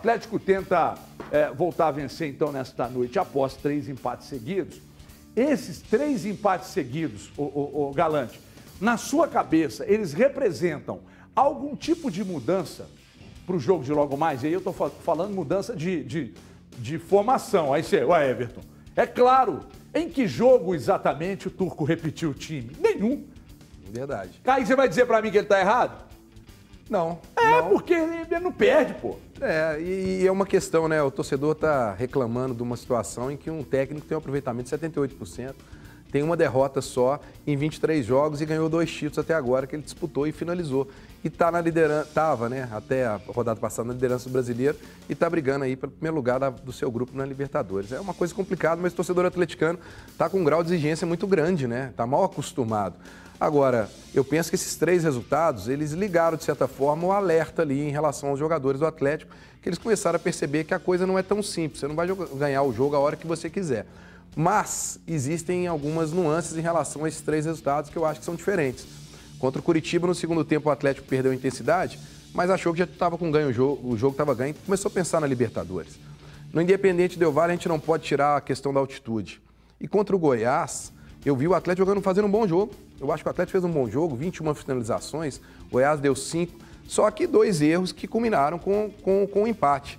Atlético tenta voltar a vencer, então, nesta noite, após 3 empates seguidos. Esses 3 empates seguidos, o Galante, na sua cabeça, eles representam algum tipo de mudança para o jogo de logo mais? E aí eu estou falando mudança de formação. Aí você, ué, Everton, é claro, em que jogo exatamente o Turco repetiu o time? Nenhum. Verdade. Aí você vai dizer para mim que ele está errado? Não. Não. Porque ele não perde, pô. E é uma questão, né? O torcedor está reclamando de uma situação em que um técnico tem um aproveitamento de 78%, tem uma derrota só em 23 jogos e ganhou 2 títulos até agora que ele disputou e finalizou. E está na liderança, estava, né, até a rodada passada na liderança do Brasileiro e está brigando aí pelo primeiro lugar do seu grupo na Libertadores. É uma coisa complicada, mas o torcedor atleticano está com um grau de exigência muito grande, né? Está mal acostumado. Agora, eu penso que esses 3 resultados, eles ligaram, de certa forma, o alerta ali em relação aos jogadores do Atlético, que eles começaram a perceber que a coisa não é tão simples, você não vai ganhar o jogo a hora que você quiser. Mas existem algumas nuances em relação a esses 3 resultados que eu acho que são diferentes. Contra o Curitiba, no segundo tempo, o Atlético perdeu a intensidade, mas achou que já estava com ganho o jogo estava ganho, e começou a pensar na Libertadores. No Independente Del Valle, a gente não pode tirar a questão da altitude. E contra o Goiás, eu vi o Atlético fazendo um bom jogo. Eu acho que o Atlético fez um bom jogo, 21 finalizações, o Goiás deu 5, só que 2 erros que culminaram com o empate.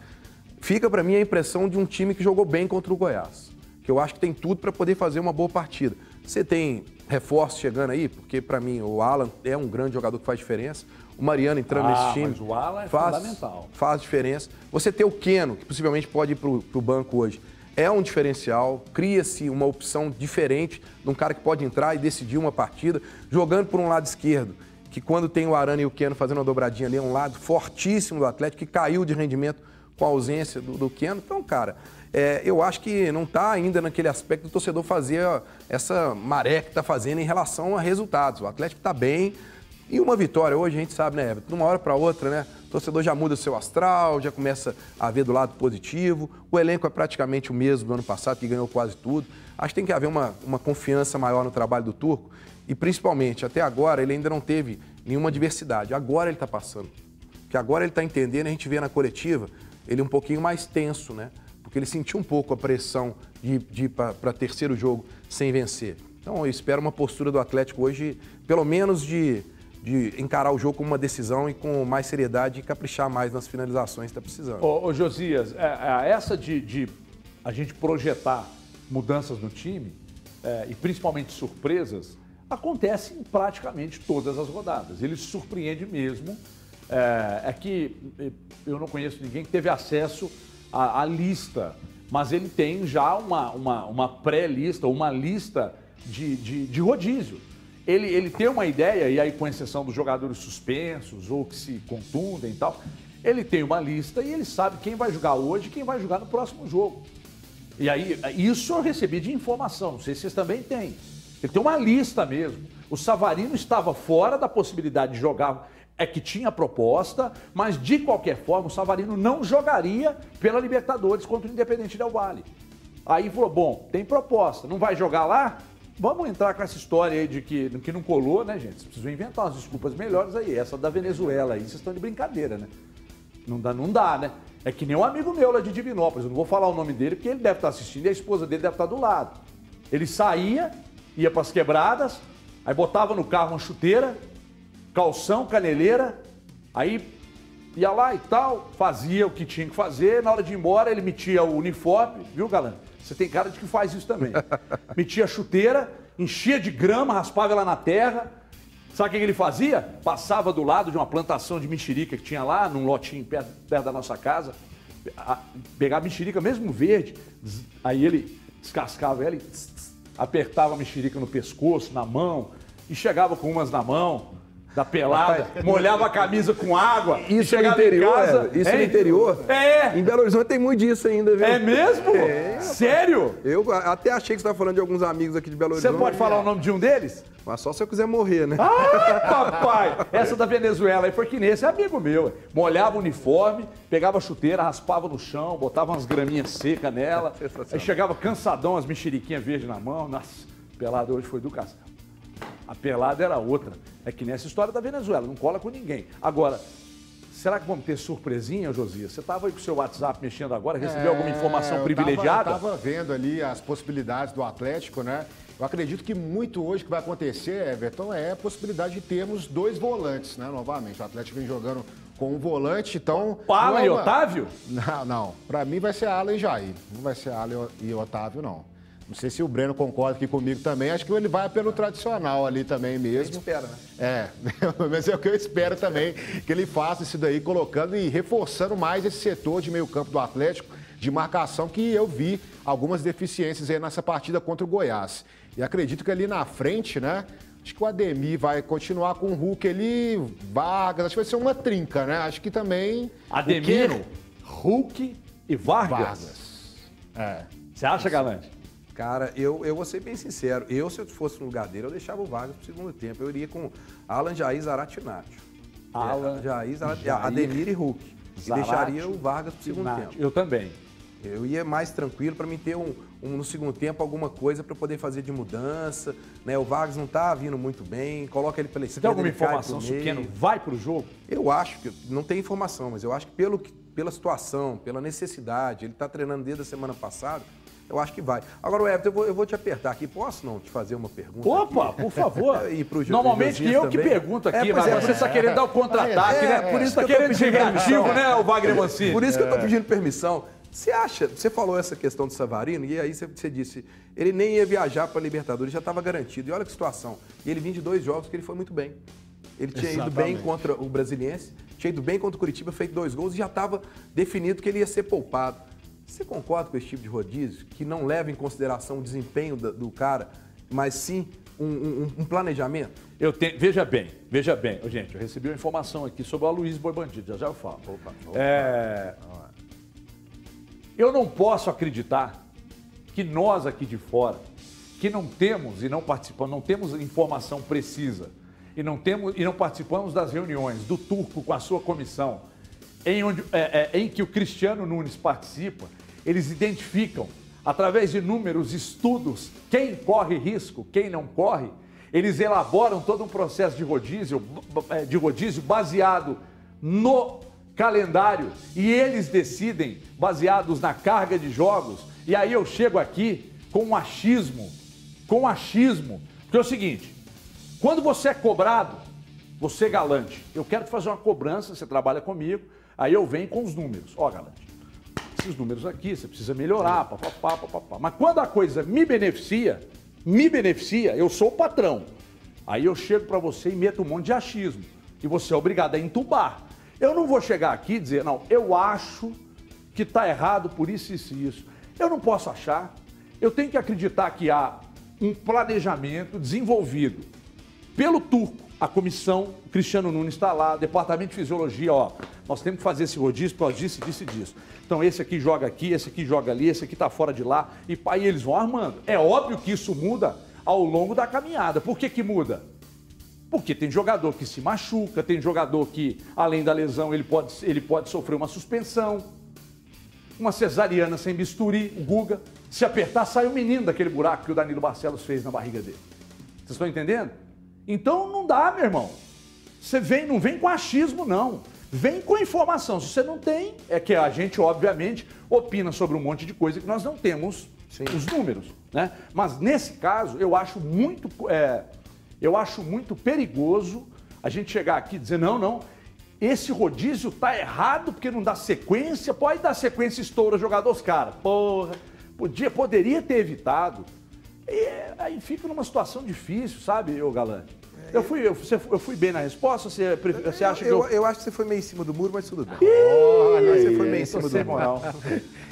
Fica para mim a impressão de um time que jogou bem contra o Goiás, que eu acho que tem tudo para poder fazer uma boa partida. Você tem reforços chegando aí, porque para mim o Alan é um grande jogador que faz diferença, o Mariano entrando nesse time mas o Alan é fundamental. Faz diferença. Você ter o Keno, que possivelmente pode ir para o banco hoje, é um diferencial, cria-se uma opção diferente de um cara que pode entrar e decidir uma partida, jogando por um lado esquerdo, que quando tem o Arana e o Keno fazendo uma dobradinha ali, é um lado fortíssimo do Atlético, que caiu de rendimento com a ausência do Keno. Então, cara, eu acho que não está ainda naquele aspecto do torcedor fazer essa maré que está fazendo em relação a resultados. O Atlético está bem e uma vitória hoje, a gente sabe, né, Everton, de uma hora para outra, né? O torcedor já muda o seu astral, já começa a ver do lado positivo. O elenco é praticamente o mesmo do ano passado, que ganhou quase tudo. Acho que tem que haver uma confiança maior no trabalho do Turco. E, principalmente, até agora, ele ainda não teve nenhuma adversidade. Agora ele está passando. Porque agora ele está entendendo, a gente vê na coletiva, ele um pouquinho mais tenso, né? Porque ele sentiu um pouco a pressão de ir para terceiro jogo sem vencer. Então, eu espero uma postura do Atlético hoje, pelo menos de encarar o jogo como uma decisão e com mais seriedade e caprichar mais nas finalizações que está precisando. Ô Josias, essa de a gente projetar mudanças no time, e principalmente surpresas, acontece em praticamente todas as rodadas. Ele surpreende mesmo. É que eu não conheço ninguém que teve acesso à lista, mas ele tem já uma pré-lista, uma lista de rodízio. Ele tem uma ideia, e aí com exceção dos jogadores suspensos ou que se contundem e tal, ele tem uma lista e ele sabe quem vai jogar hoje e quem vai jogar no próximo jogo. E aí, isso eu recebi de informação, não sei se vocês também têm. Ele tem uma lista mesmo. O Savarino estava fora da possibilidade de jogar, que tinha proposta, mas de qualquer forma o Savarino não jogaria pela Libertadores contra o Independente Del Valle. Aí falou, bom, tem proposta, não vai jogar lá? Vamos entrar com essa história aí de que não colou, né, gente? Vocês precisam inventar umas desculpas melhores aí. Essa da Venezuela aí, vocês estão de brincadeira, né? Não dá, né? É que nem um amigo meu lá de Divinópolis, eu não vou falar o nome dele porque ele deve estar assistindo e a esposa dele deve estar do lado. Ele saía, ia para as quebradas, aí botava no carro uma chuteira, calção, caneleira, aí ia lá e tal, fazia o que tinha que fazer, na hora de ir embora ele metia o uniforme, viu, galã? Você tem cara de que faz isso também. Metia a chuteira, enchia de grama, raspava ela na terra. Sabe o que ele fazia? Passava do lado de uma plantação de mexerica que tinha lá, num lotinho perto da nossa casa. Pegava a mexerica mesmo verde, aí ele descascava ela e apertava a mexerica no pescoço, na mão, e chegava com umas na mão, da pelada, molhava a camisa com água. Isso no interior, isso no interior? Em Belo Horizonte tem muito disso ainda, viu? É mesmo? Sério? Eu até achei que você estava falando de alguns amigos aqui de Belo Horizonte. Você pode falar o nome de um deles? Mas só se eu quiser morrer, né? Papai! Essa da Venezuela aí foi que nem esse é amigo meu. Molhava o uniforme, pegava a chuteira, raspava no chão, botava umas graminhas secas nela. Aí chegava cansadão, as mexeriquinhas verdes na mão. Nossa, pelada hoje foi do cacete. A pelada era outra. É que nessa história da Venezuela, não cola com ninguém. Agora, será que vamos ter surpresinha, Josias? Você estava aí com o seu WhatsApp mexendo agora, recebeu alguma informação privilegiada? Eu estava vendo ali as possibilidades do Atlético, né? Eu acredito que muito hoje que vai acontecer, Everton, é a possibilidade de termos 2 volantes, né? Novamente, o Atlético vem jogando com um volante, então... Alan e Otávio? Não. Para mim vai ser Alan e Jair. Não vai ser Alan e Otávio, não. Não sei se o Breno concorda aqui comigo também. Acho que ele vai pelo tradicional ali também mesmo. A gente espera, né? Mas é o que eu espero também, que ele faça isso daí, colocando e reforçando mais esse setor de meio campo do Atlético, de marcação, que eu vi algumas deficiências aí nessa partida contra o Goiás. E acredito que ali na frente, né? Acho que o Ademir vai continuar com o Hulk ali, Vargas, acho que vai ser uma trinca, né? Acho que também... Ademir, Hulk e Vargas. Você acha, Galante? Cara, eu vou ser bem sincero. Se eu fosse no lugar dele, eu deixava o Vargas pro segundo tempo. Eu iria com Alan, Jair, Zarate e Nacho. Alan, Jair, Ademir e Hulk. E deixaria o Vargas pro segundo tempo. Eu também. Eu ia mais tranquilo para mim ter no segundo tempo alguma coisa para poder fazer de mudança. Né? O Vargas não tá vindo muito bem, coloca ele pela esquerda. Você tem alguma informação se o Keno vai pro jogo? Eu acho que, não tem informação, mas eu acho que pela situação, pela necessidade, ele tá treinando desde a semana passada, eu acho que vai. Agora, Everton, eu vou te apertar aqui. Posso não te fazer uma pergunta? Opa, aqui? Por favor. E pro Normalmente eu que pergunto aqui, mas você está querendo dar o contra-ataque, né? Por isso está querendo ser reativo, né, o Wagner Mancini? Por isso que eu estou pedindo permissão. Você falou essa questão do Savarino, e aí você disse, ele nem ia viajar para a Libertadores, já estava garantido. E olha que situação. E ele vinha de 2 jogos que ele foi muito bem. Ele tinha ido bem contra o Brasiliense, tinha ido bem contra o Curitiba, feito 2 gols e já estava definido que ele ia ser poupado. Você concorda com esse tipo de rodízio, que não leva em consideração o desempenho do cara, mas sim um planejamento? Veja bem. Gente, eu recebi uma informação aqui sobre o Aloysio Boi Bandido, já eu falo. Eu não posso acreditar que nós aqui de fora, que não temos e não participamos, não temos informação precisa e não participamos das reuniões do Turco com a sua comissão, em que o Cristiano Nunes participa, eles identificam, através de números, estudos, quem corre risco, quem não corre, eles elaboram todo um processo de rodízio baseado no calendário e eles decidem, baseados na carga de jogos, e aí eu chego aqui com achismo, porque é o seguinte, quando você é cobrado, você, Galante, eu quero te fazer uma cobrança, você trabalha comigo, aí eu venho com os números. Ó, Galante, esses números aqui, você precisa melhorar, papapá. Mas quando a coisa me beneficia, eu sou o patrão. Aí eu chego para você e meto um monte de achismo. E você é obrigado a entubar. Eu não vou chegar aqui e dizer, não, eu acho que está errado por isso, isso e isso. Eu não posso achar. Eu tenho que acreditar que há um planejamento desenvolvido pelo Turco. A comissão, o Cristiano Nunes está lá, departamento de fisiologia, ó, nós temos que fazer esse rodízio por causa disso, disso e disso. Então esse aqui joga aqui, esse aqui joga ali, esse aqui está fora de lá, e aí eles vão armando. É óbvio que isso muda ao longo da caminhada. Por que muda? Porque tem jogador que se machuca, tem jogador que, além da lesão, ele pode sofrer uma suspensão, uma cesariana sem bisturi, o Guga. Se apertar, sai o menino daquele buraco que o Danilo Barcelos fez na barriga dele. Vocês estão entendendo? Então não dá, meu irmão. Você não vem com achismo, não. Vem com informação. Se você não tem, é que a gente, obviamente, opina sobre um monte de coisa que nós não temos os números, né? Mas nesse caso, eu acho muito perigoso a gente chegar aqui e dizer, não, esse rodízio tá errado porque não dá sequência, pode dar sequência e estoura jogador, os caras. Porra, poderia ter evitado. E aí fica numa situação difícil, sabe, ô Galante? Eu fui bem na resposta? Você acha que eu acho que você foi meio em cima do muro, mas tudo bem. Você foi meio em cima do muro.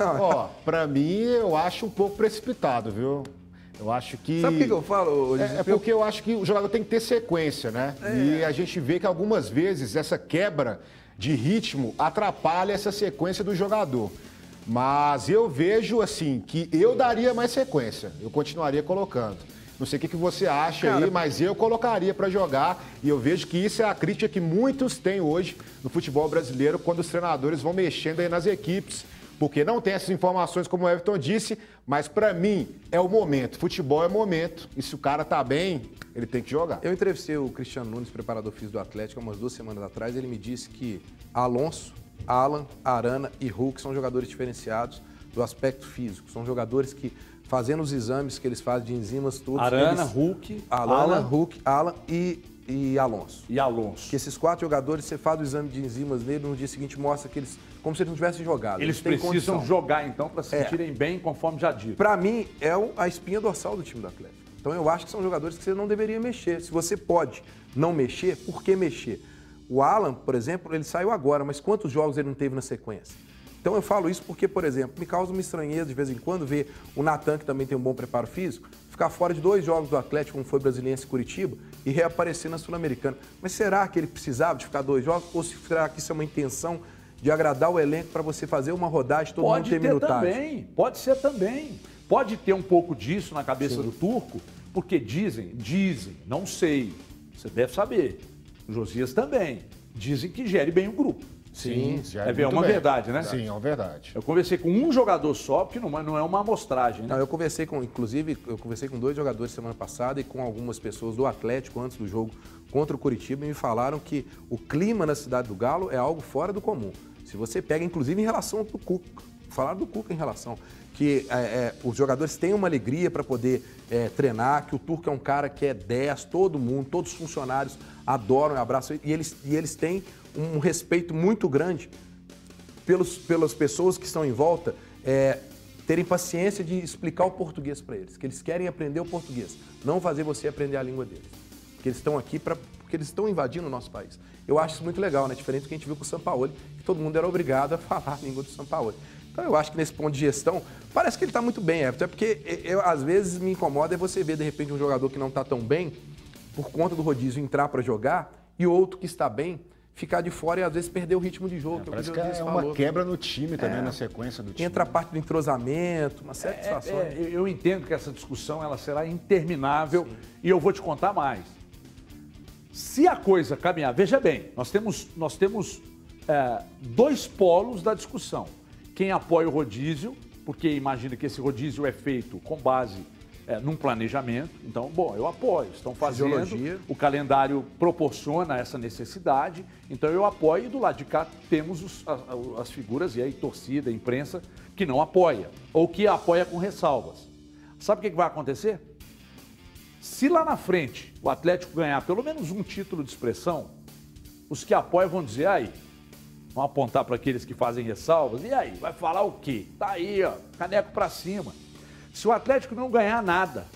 Ó, pra mim, eu acho um pouco precipitado, viu? Eu acho que... Sabe o que eu falo? É porque eu acho que o jogador tem que ter sequência, né? E a gente vê que algumas vezes essa quebra de ritmo atrapalha essa sequência do jogador. Mas eu vejo, assim, que eu daria mais sequência. Eu continuaria colocando. Não sei o que você acha aí, mas eu colocaria para jogar. E eu vejo que isso é a crítica que muitos têm hoje no futebol brasileiro, quando os treinadores vão mexendo aí nas equipes. porque não tem essas informações, como o Everton disse, mas para mim é o momento. Futebol é momento, e se o cara tá bem, ele tem que jogar. Eu entrevistei o Cristiano Nunes, preparador físico do Atlético, há umas 2 semanas atrás. Ele me disse que Alonso, Alan, Arana e Hulk são jogadores diferenciados do aspecto físico. São jogadores que, fazendo os exames que eles fazem de enzimas todos... Arana, Hulk, Hulk, Alan e Alonso. E Alonso. Que esses 4 jogadores, você faz o exame de enzimas nele, no dia seguinte mostra que eles, como se eles não tivessem jogado. Eles precisam jogar, então, para se sentirem bem, conforme já dito. Para mim, é a espinha dorsal do time do Atlético. Então, eu acho que são jogadores que você não deveria mexer. Se você pode não mexer, por que mexer? O Alan, por exemplo, ele saiu agora, mas quantos jogos ele não teve na sequência? Então, eu falo isso porque, por exemplo, me causa uma estranheza de vez em quando ver o Natan, que também tem um bom preparo físico, ficar fora de 2 jogos do Atlético, como foi Brasiliense e Curitiba, e reaparecer na Sul-Americana. Mas será que ele precisava de ficar 2 jogos? Ou será que isso é uma intenção de agradar o elenco para você fazer uma rodagem, todo mundo ter minutagem? Pode ser também. Pode ter um pouco disso na cabeça do Turco, porque dizem, não sei, você deve saber, o Josias também, dizem que gere bem o grupo. Sim, é uma verdade, né? Sim, é uma verdade. Eu conversei com um jogador só, porque não é uma amostragem, né? Não, eu conversei com 2 jogadores semana passada e com algumas pessoas do Atlético antes do jogo contra o Curitiba e me falaram que o clima na cidade do Galo é algo fora do comum. Se você pega, inclusive, em relação ao Cuca, falaram do Cuca em relação, que os jogadores têm uma alegria para poder treinar, que o Turco é um cara que é 10, todo mundo, todos os funcionários adoram e abraçam, e eles têm um respeito muito grande pelas pessoas que estão em volta, terem paciência de explicar o português para eles, que eles querem aprender o português, não fazer você aprender a língua deles. Porque eles estão aqui porque eles estão invadindo o nosso país. Eu acho isso muito legal, né? Diferente do que a gente viu com o Sampaoli, que todo mundo era obrigado a falar a língua do Sampaoli. Então eu acho que nesse ponto de gestão, parece que ele está muito bem, Everton. É porque às vezes me incomoda você ver de repente um jogador que não está tão bem, por conta do rodízio, entrar para jogar, e outro que está bem ficar de fora e às vezes perder o ritmo de jogo. Parece que é uma quebra no time também, na sequência do time. Entra a parte do entrosamento, uma série de situações. Eu entendo que essa discussão ela será interminável. Sim. E eu vou te contar mais. Se a coisa caminhar, veja bem, nós temos 2 polos da discussão. Quem apoia o rodízio, porque imagina que esse rodízio é feito com base num planejamento. Então, bom, eu apoio. Estão fazendo, o calendário proporciona essa necessidade. Então, eu apoio e do lado de cá temos as figuras, e aí torcida, imprensa, que não apoia ou que apoia com ressalvas. Sabe o que vai acontecer? Se lá na frente o Atlético ganhar pelo menos um título de expressão, os que apoiam vão dizer, aí, vão apontar para aqueles que fazem ressalvas, e aí, vai falar o quê? Tá aí, ó, caneco para cima. Se o Atlético não ganhar nada,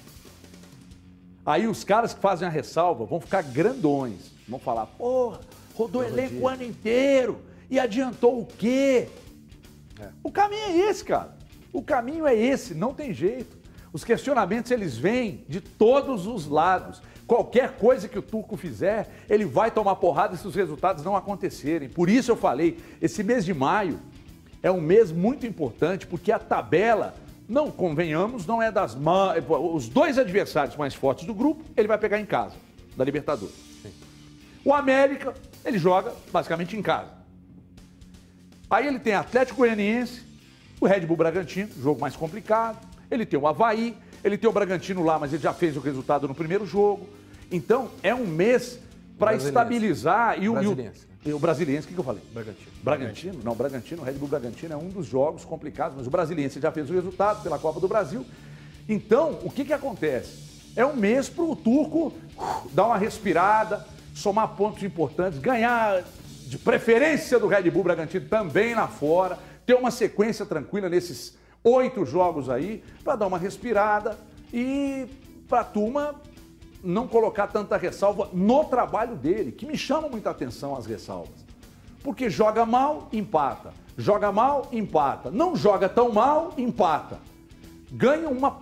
aí os caras que fazem a ressalva vão ficar grandões, vão falar, porra, rodou elenco o ano inteiro e adiantou o quê? O caminho é esse, cara. O caminho é esse, não tem jeito. Os questionamentos, eles vêm de todos os lados. Qualquer coisa que o Turco fizer, ele vai tomar porrada se os resultados não acontecerem. Por isso eu falei, esse mês de maio é um mês muito importante, porque a tabela, não convenhamos, não é das mais... Os 2 adversários mais fortes do grupo, ele vai pegar em casa, da Libertadores. Sim. O América, ele joga basicamente em casa. Aí ele tem Atlético Goianiense, o Red Bull Bragantino, jogo mais complicado. Ele tem o Avaí, ele tem o Bragantino lá, mas ele já fez o resultado no primeiro jogo. Então, é um mês para estabilizar. E o Brasiliense, o que eu falei? Bragantino? Não, Bragantino, o Red Bull Bragantino é um dos jogos complicados, mas o Brasiliense já fez o resultado pela Copa do Brasil. Então, o que acontece? É um mês para o Turco dar uma respirada, somar pontos importantes, ganhar de preferência do Red Bull Bragantino também lá fora, ter uma sequência tranquila nesses 8 jogos aí, para dar uma respirada e para a turma não colocar tanta ressalva no trabalho dele, que me chama muita atenção as ressalvas. Porque joga mal, empata. Joga mal, empata. Não joga tão mal, empata. Ganha uma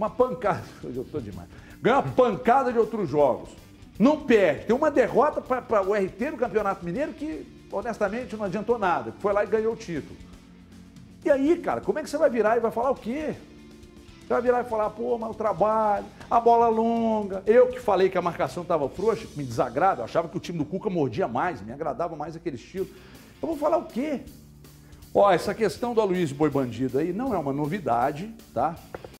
pancada. Eu tô demais. Ganha uma pancada de outros jogos. Não perde. Tem uma derrota para o RT no Campeonato Mineiro que, honestamente, não adiantou nada. Foi lá e ganhou o título. E aí, cara, como é que você vai virar e vai falar o quê? Você vai virar e falar, pô, mas o trabalho, a bola longa. Eu que falei que a marcação estava frouxa, me desagrada, eu achava que o time do Cuca mordia mais, me agradava mais aquele estilo. Eu vou falar o quê? Ó, essa questão do Aloysio Boi Bandido aí não é uma novidade, tá?